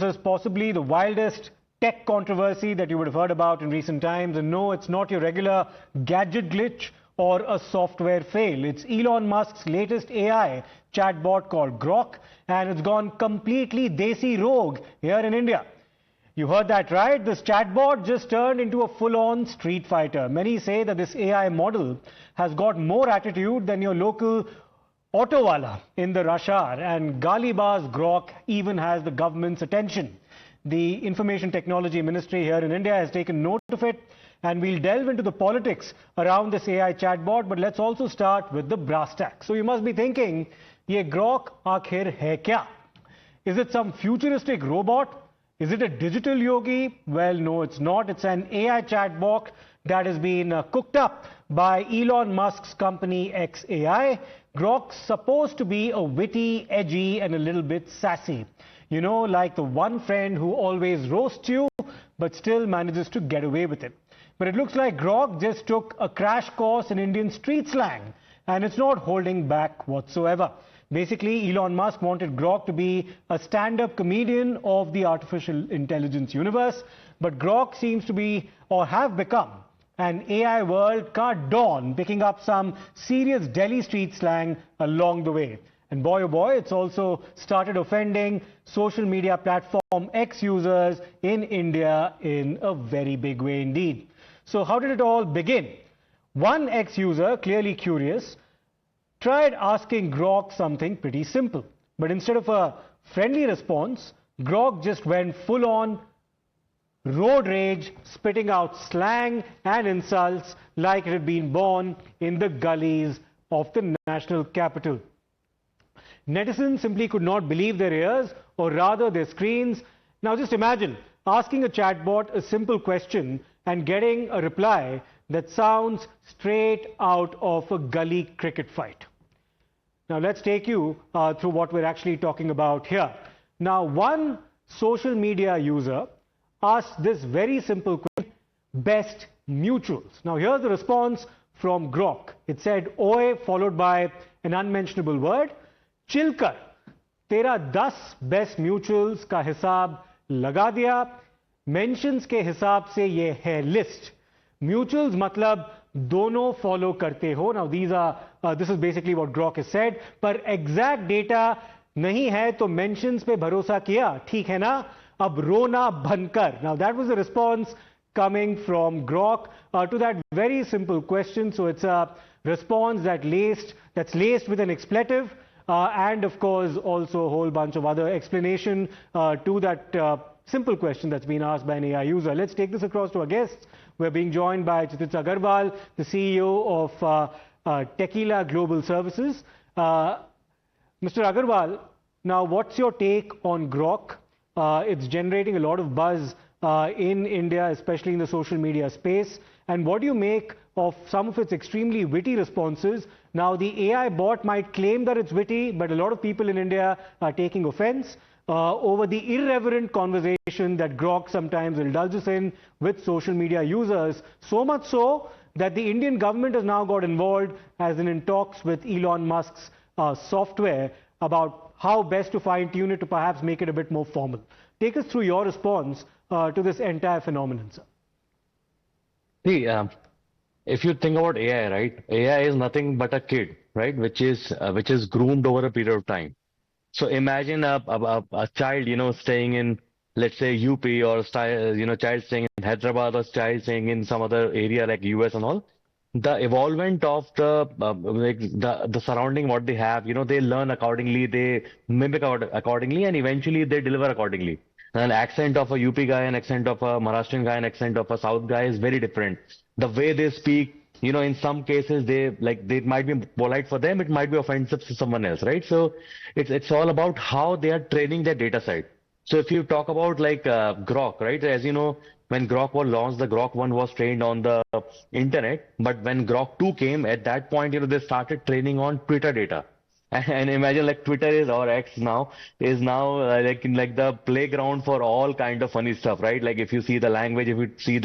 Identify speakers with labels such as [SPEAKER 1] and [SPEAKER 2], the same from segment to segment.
[SPEAKER 1] is possibly the wildest tech controversy that you would have heard about in recent times. And no, it's not your regular gadget glitch or a software fail. It's Elon Musk's latest AI chatbot called Grok, and it's gone completely Desi rogue here in India. You heard that right. This chatbot just turned into a full-on street fighter. Many say that this AI model has got more attitude than your local Autowala in the rush hour, and Galibaz Grok even has the government's attention. The Information Technology Ministry here in India has taken note of it, and we'll delve into the politics around this AI chatbot, but let's also start with the brass tacks. So you must be thinking, ye Grok aakhir hai kya? Is it some futuristic robot? Is it a digital yogi? Well, no, it's not. It's an AI chatbot that has been cooked up by Elon Musk's company XAI. Grok's supposed to be a witty, edgy, and a little bit sassy. You know, like the one friend who always roasts you, but still manages to get away with it. But it looks like Grok just took a crash course in Indian street slang, and it's not holding back whatsoever. Basically, Elon Musk wanted Grok to be a stand-up comedian of the artificial intelligence universe, but Grok seems to be, or have become, an AI world ka dawn, picking up some serious Delhi street slang along the way. And boy, oh boy, it's also started offending social media platform X users in India in a very big way indeed. So how did it all begin? One X user, clearly curious, tried asking Grok something pretty simple. But instead of a friendly response, Grok just went full-on road rage, spitting out slang and insults like it had been born in the gullies of the national capital. Netizens simply could not believe their ears, or rather their screens. Now just imagine asking a chatbot a simple question and getting a reply that sounds straight out of a gully cricket fight. Now let's take you through what we're actually talking about here. Now, one social media user asked this very simple question: best mutuals. Now here's the response from Grok. It said, "Oye," followed by an unmentionable word. "Chill kar, tera 10 best mutuals ka hisab laga diya. Mentions ke hisab se ye hai list." Mutuals matlab dono follow karte ho. Now this is basically what Grok has said. Par exact data nahi hai to mentions pe bharosa kiya. Theek hai na? Ab rona bankar. Now that was the response coming from Grok to that very simple question. So it's a response that's laced with an expletive and of course also a whole bunch of other explanation to that simple question that's been asked by an AI user. Let's take this across to our guests. We're being joined by Chititza Agarwal, the CEO of Tequila Global Services. Mr. Agarwal, now what's your take on Grok? It's generating a lot of buzz in India, especially in the social media space. And what do you make of some of its extremely witty responses? Now, the AI bot might claim that it's witty, but a lot of people in India are taking offense over the irreverent conversation that Grok sometimes indulges in with social media users, so much so that the Indian government has now got involved as in talks with Elon Musk's software about how best to fine-tune it to perhaps make it a bit more formal. Take us through your response to this entire phenomenon, sir.
[SPEAKER 2] See, if you think about AI, right? AI is nothing but a kid, right? Which is groomed over a period of time. So imagine a child, staying in, let's say, UP, or child staying in Hyderabad, or child staying in some other area like US and all. The evolvement of the surrounding, what they have, they learn accordingly, they mimic accordingly, and eventually they deliver accordingly. An accent of a UP guy, an accent of a Maharashtrian guy, an accent of a South guy is very different. The way they speak, in some cases they might be polite for them, it might be offensive to someone else, right? So it's all about how they are training their data side. So if you talk about Grok, right? As you know, when Grok was launched, the Grok 1 was trained on the internet, but when Grok 2 came, at that point, they started training on Twitter data. And imagine Twitter is, or X now, is now like the playground for all kind of funny stuff, right? Like if you see the language, if you see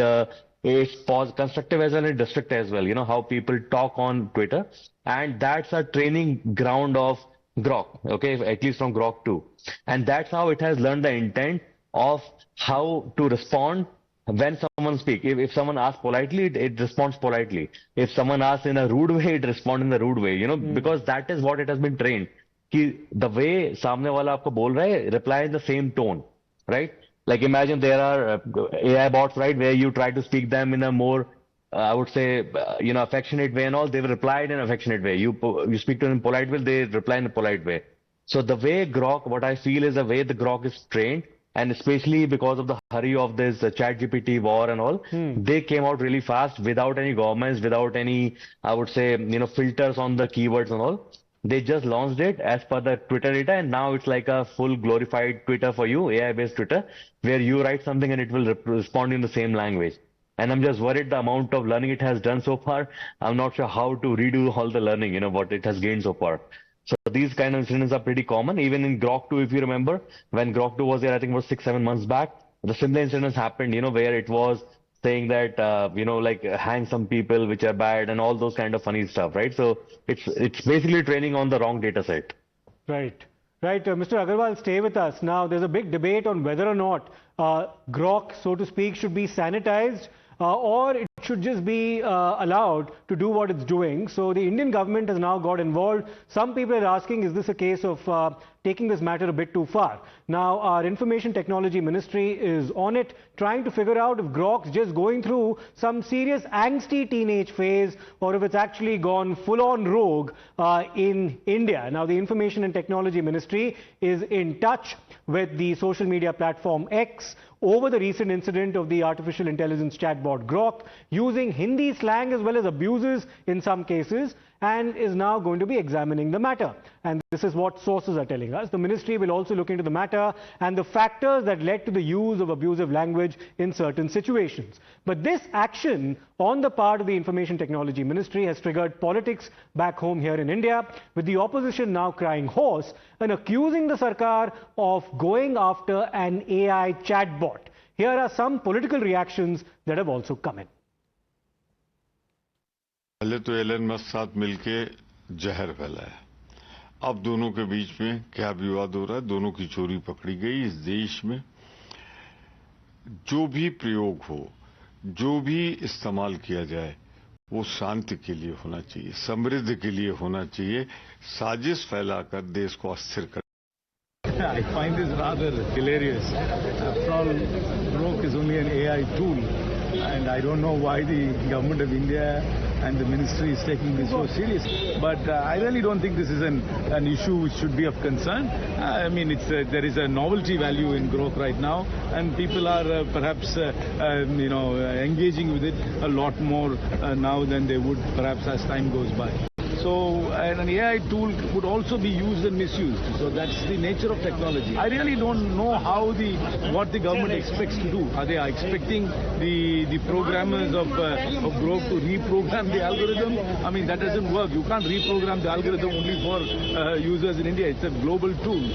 [SPEAKER 2] it's constructive as well and destructive as well, how people talk on Twitter. And that's a training ground of Grok, okay, at least from Grok 2. And that's how it has learned the intent of how to respond when someone speaks. If someone asks politely, it responds politely. If someone asks in a rude way, it responds in the rude way. Because that is what it has been trained. कि the way सामने वाला आपको बोल रहा है, reply in the same tone, right? Like imagine there are AI bots, right, where you try to speak them in a more, I would say, affectionate way and all. They will reply in an affectionate way. You speak to them in polite way, they reply in a polite way. So the way Grok, what I feel is the way the Grok is trained, and especially because of the hurry of this ChatGPT war and all, they came out really fast without any governments, without any, I would say, filters on the keywords and all. They just launched it as per the Twitter data, and now it's like a full glorified Twitter for you, AI-based Twitter, where you write something and it will respond in the same language. And I'm just worried the amount of learning it has done so far. I'm not sure how to redo all the learning, what it has gained so far. So these kind of incidents are pretty common. Even in Grok 2, if you remember, when Grok 2 was there, I think it was 6, 7 months back, the similar incidents happened, where it was saying that, like hang some people which are bad and all those kind of funny stuff, right? So it's basically training on the wrong data set.
[SPEAKER 1] Right. Right. Mr. Agarwal, stay with us. Now, there's a big debate on whether or not Grok, so to speak, should be sanitized or it should just be allowed to do what it's doing. So the Indian government has now got involved. Some people are asking, is this a case of taking this matter a bit too far? Now, our Information Technology Ministry is on it, trying to figure out if Grok's just going through some serious angsty teenage phase or if it's actually gone full-on rogue in India. Now, the Information and Technology Ministry is in touch with the social media platform X over the recent incident of the artificial intelligence chatbot Grok using Hindi slang as well as abuses in some cases, and is now going to be examining the matter. And this is what sources are telling us. The ministry will also look into the matter and the factors that led to the use of abusive language in certain situations. But this action on the part of the Information Technology Ministry has triggered politics back home here in India, with the opposition now crying hoarse and accusing the Sarkar of going after an AI chatbot. Here are some political reactions that have also come in.
[SPEAKER 3] पहले तो Elon Musk साथ मिलके जहर फैलाया। अब दोनों के बीच में क्या विवाद हो रहा है? दोनों की चोरी पकड़ी गई। इस देश में जो भी प्रयोग हो, जो भी इस्तेमाल किया जाए, वो शांति के लिए होना चाहिए, समृद्धि के लिए होना चाहिए। साजिश फैलाकर देश को अस्थिर कर
[SPEAKER 4] I find this rather hilarious. After all, Grok is only an AI tool, and I don't know why the government of India and the ministry is taking this so serious. But I really don't think this is an issue which should be of concern. I mean, there is a novelty value in Grok right now, and people are perhaps engaging with it a lot more now than they would perhaps as time goes by. So an AI tool would also be used and misused. So that's the nature of technology. I really don't know what the government expects to do. Are they expecting the programmers of Grok to reprogram the algorithm? I mean, that doesn't work. You can't reprogram the algorithm only for users in India. It's a global tool.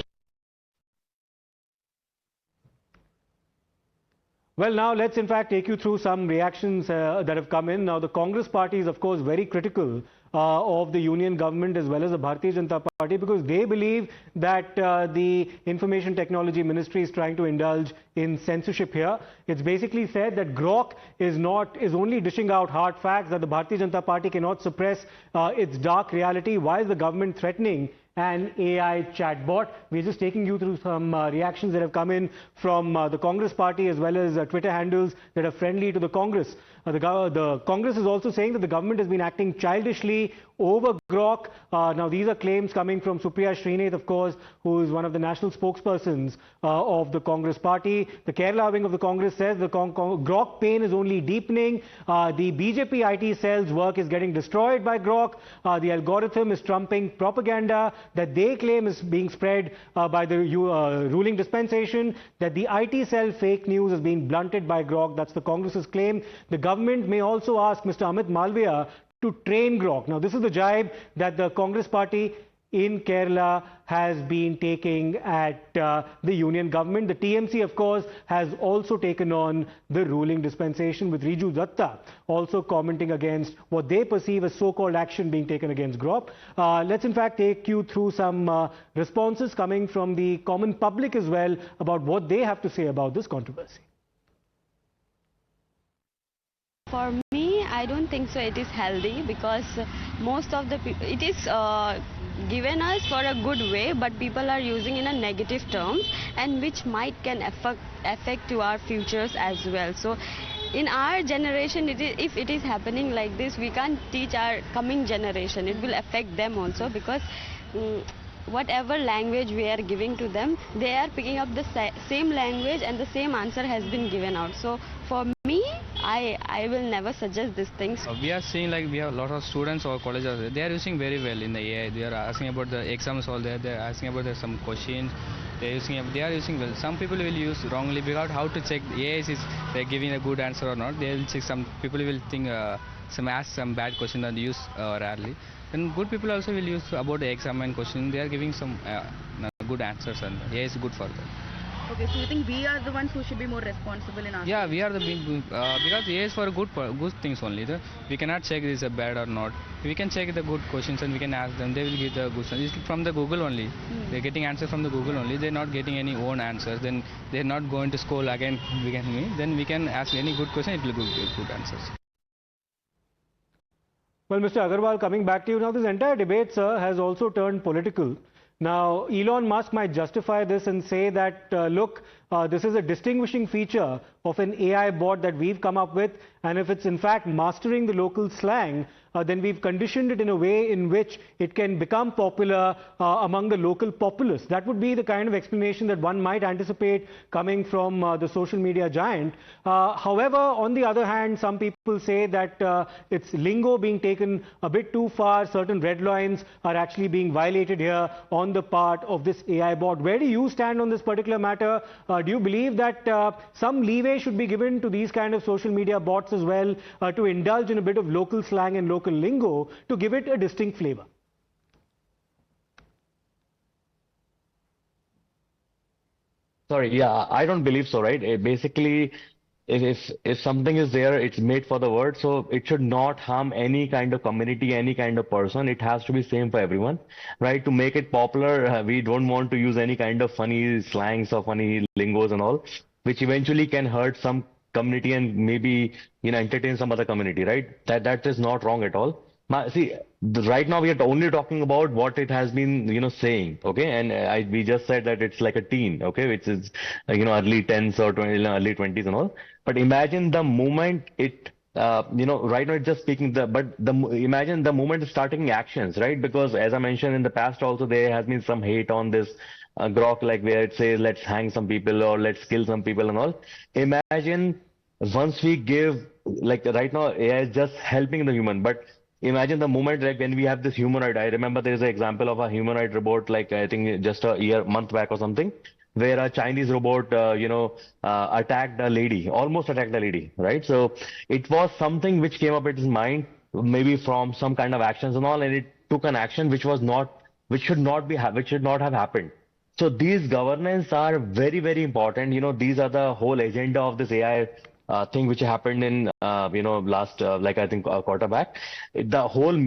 [SPEAKER 1] Well, now let's in fact take you through some reactions that have come in. Now, the Congress party is, of course, very critical of the union government as well as the Bharatiya Janata Party, because they believe that the Information Technology Ministry is trying to indulge in censorship here. It's basically said that Grok is only dishing out hard facts, that the Bharatiya Janata Party cannot suppress its dark reality. Why is the government threatening an AI chatbot? We're just taking you through some reactions that have come in from the Congress party as well as Twitter handles that are friendly to the Congress. The Congress is also saying that the government has been acting childishly over Grok. Now, these are claims coming from Supriya Srinath, of course, who is one of the national spokespersons of the Congress party. The Kerala wing of the Congress says the Grok pain is only deepening. The BJP IT cell's work is getting destroyed by Grok. The algorithm is trumping propaganda that they claim is being spread by the ruling dispensation, that the IT cell fake news is being blunted by Grok. That's the Congress's claim. The government may also ask Mr. Amit Malviya to train Grok. Now, this is the jibe that the Congress party in Kerala has been taking at the union government. The TMC, of course, has also taken on the ruling dispensation, with Riju Datta also commenting against what they perceive as so-called action being taken against Grok. Let's in fact take you through some responses coming from the common public as well about what they have to say about this controversy.
[SPEAKER 5] For me, I don't think so it is healthy, because most of the people, it is given us for a good way, but people are using in a negative terms, and which might can affect to our futures as well. So in our generation, if it is happening like this, we can't teach our coming generation. It will affect them also, because whatever language we are giving to them, they are picking up the same language and the same answer has been given out. So for me, I will never suggest these things.
[SPEAKER 6] We are seeing like we have a lot of students or colleges, they are using very well in the AI. They are asking about the exams all there, they are asking about some questions. They are using well. Some people will use wrongly, because how to check AI is they're giving a good answer or not. They will check, some people will think ask some bad question and use rarely. Then good people also will use about the exam and question. They are giving some good answers, and AI is good for them.
[SPEAKER 7] Okay, so you think we are the ones who should be more responsible in asking?
[SPEAKER 6] Yeah, we are the big, because AI is for good things only. We cannot check this is bad or not. We can check the good questions and we can ask them. They will give the good answers. It's from the Google only. They're getting answers from the Google only. They're not getting any own answers. Then they're not going to school again. Then we can ask any good question. It will give good answers.
[SPEAKER 1] Well, Mr. Agarwal, coming back to you now, this entire debate, sir, has also turned political. Now, Elon Musk might justify this and say that, look, this is a distinguishing feature of an AI bot that we've come up with, and if it's in fact mastering the local slang, then we've conditioned it in a way in which it can become popular among the local populace. That would be the kind of explanation that one might anticipate coming from the social media giant. However, on the other hand, some people say that it's lingo being taken a bit too far. Certain red lines are actually being violated here on the part of this AI bot. Where do you stand on this particular matter? Do you believe that some leeway should be given to these kind of social media bots as well, to indulge in a bit of local slang and local lingo to give it a distinct flavor?
[SPEAKER 2] Sorry, yeah, I don't believe so, right? Basically, if something is there, it's made for the word, so it should not harm any kind of community, any kind of person. It has to be same for everyone, right? To make it popular, we don't want to use any kind of funny slangs or funny lingos and all, which eventually can hurt some community and maybe entertain some other community, right? That is not wrong at all. See, right now we are only talking about what it has been, saying, okay? And we just said that it's like a teen, okay, which is, early 10s or early 20s and all. But imagine the moment it, right now it's just speaking, imagine the moment it's starting actions, right? Because as I mentioned in the past also, there has been some hate on this Grok, like where it says, let's hang some people or let's kill some people and all. Imagine once we give, like right now, AI is just helping the human, but imagine the moment like when we have this humanoid. I remember there is an example of a humanoid robot, like I think just a month back or something, where a Chinese robot, attacked a lady, almost attacked a lady, right? So it was something which came up in his mind, maybe from some kind of actions and all, and it took an action which should not have happened. So these governance are very, very important. These are the whole agenda of this AI thing which happened in, last, like I think a quarter back. The whole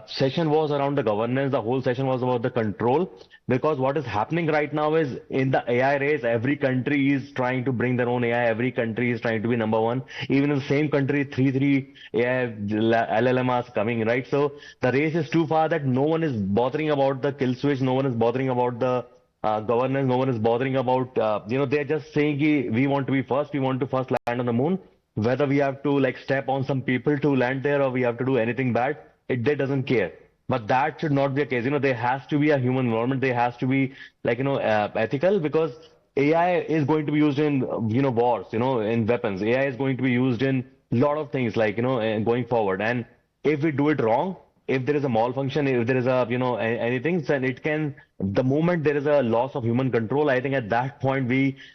[SPEAKER 2] session was around the governance. The whole session was about the control, because what is happening right now is in the AI race, every country is trying to bring their own AI. Every country is trying to be number one. Even in the same country, three AI LLMs coming, right? So the race is too far that no one is bothering about the kill switch. No one is bothering about the governance. No one is bothering about, they're just saying we want to be first. We want to first land on the moon. Whether we have to like step on some people to land there or we have to do anything bad, they doesn't care. But that should not be the case. There has to be a human involvement. There has to be like, ethical, because AI is going to be used in, wars, in weapons. AI is going to be used in a lot of things, like, going forward. And if we do it wrong, if there is a malfunction, if there is a, anything, then it can, the moment there is a loss of human control, I think at that point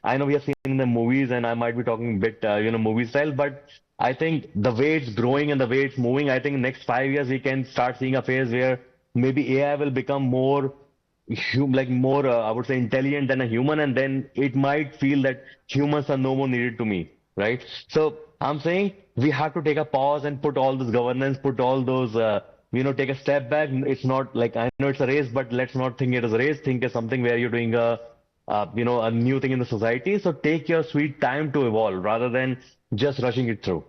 [SPEAKER 2] I know we have seen in the movies, and I might be talking a bit, movie style, but I think the way it's growing and the way it's moving, I think next 5 years we can start seeing a phase where maybe AI will become more like more, I would say, intelligent than a human, and then it might feel that humans are no more needed to me, right? So I'm saying we have to take a pause and put all this governance, put all those, take a step back. It's not like, I know it's a race, but let's not think it as a race. Think as something where you're doing a new thing in the society. So take your sweet time to evolve rather than just rushing it through,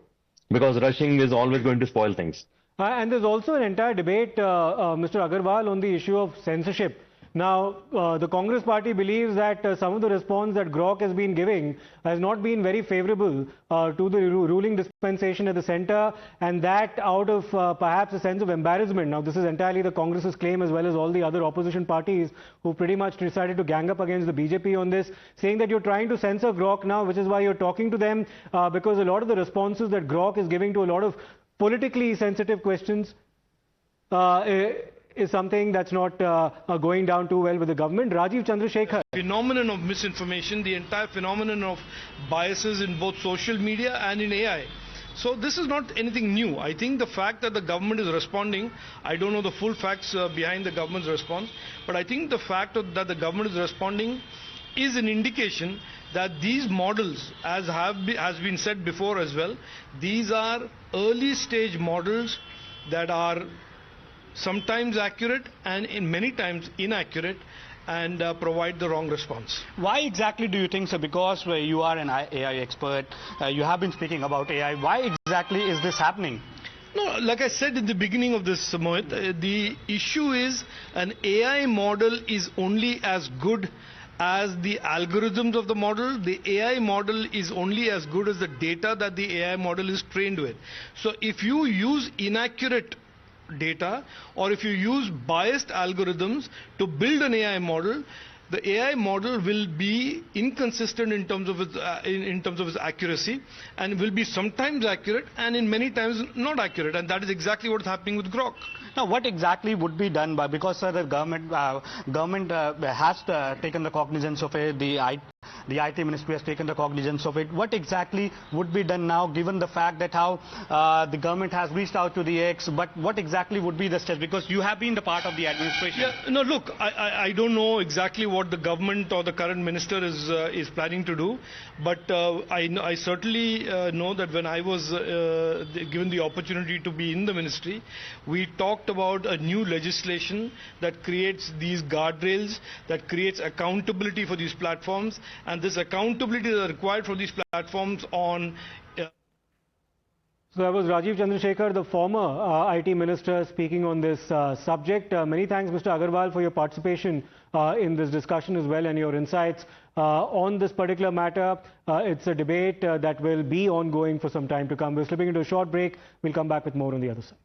[SPEAKER 2] because rushing is always going to spoil things.
[SPEAKER 1] And there's also an entire debate, Mr. Agarwal, on the issue of censorship. Now, the Congress party believes that some of the response that Grok has been giving has not been very favorable to the ruling dispensation at the centre, and that out of perhaps a sense of embarrassment. Now, this is entirely the Congress's claim, as well as all the other opposition parties who pretty much decided to gang up against the BJP on this, saying that you're trying to censor Grok now, which is why you're talking to them, because a lot of the responses that Grok is giving to a lot of politically sensitive questions is something that's not going down too well with the government. Rajiv Chandrasekhar.
[SPEAKER 8] Phenomenon of misinformation, the entire phenomenon of biases in both social media and in AI. So this is not anything new. I think the fact that the government is responding, I don't know the full facts behind the government's response, but I think the fact that the government is responding is an indication that these models, as has been said before as well, these are early stage models that are sometimes accurate and in many times inaccurate, and provide the wrong response.
[SPEAKER 9] Why exactly do you think so? Because you are an AI expert, you have been speaking about AI. Why exactly is this happening?
[SPEAKER 8] No, like I said in the beginning of this, Mohit, the issue is an AI model is only as good as the algorithms of the model. The AI model is only as good as the data that the AI model is trained with. So if you use inaccurate data, or if you use biased algorithms to build an AI model, the AI model will be inconsistent in terms of its accuracy, and will be sometimes accurate and in many times not accurate, and that is exactly what's happening with Grok.
[SPEAKER 9] Now, what exactly would be done by, because the government has taken the cognizance of it, the IT ministry has taken the cognizance of it. What exactly would be done now, given the fact that how the government has reached out to the X, but what exactly would be the steps? Because you have been the part of the administration.
[SPEAKER 8] Yeah, no, look, I don't know exactly what the government or the current minister is planning to do, but I certainly know that when I was given the opportunity to be in the ministry, we talked about a new legislation that creates these guardrails, that creates accountability for these platforms, and this accountability is required for these platforms on.
[SPEAKER 1] So that was Rajiv Chandrasekhar, the former IT minister, speaking on this subject. Many thanks, Mr. Agarwal, for your participation in this discussion as well, and your insights on this particular matter. It's a debate that will be ongoing for some time to come. We're slipping into a short break. We'll come back with more on the other side.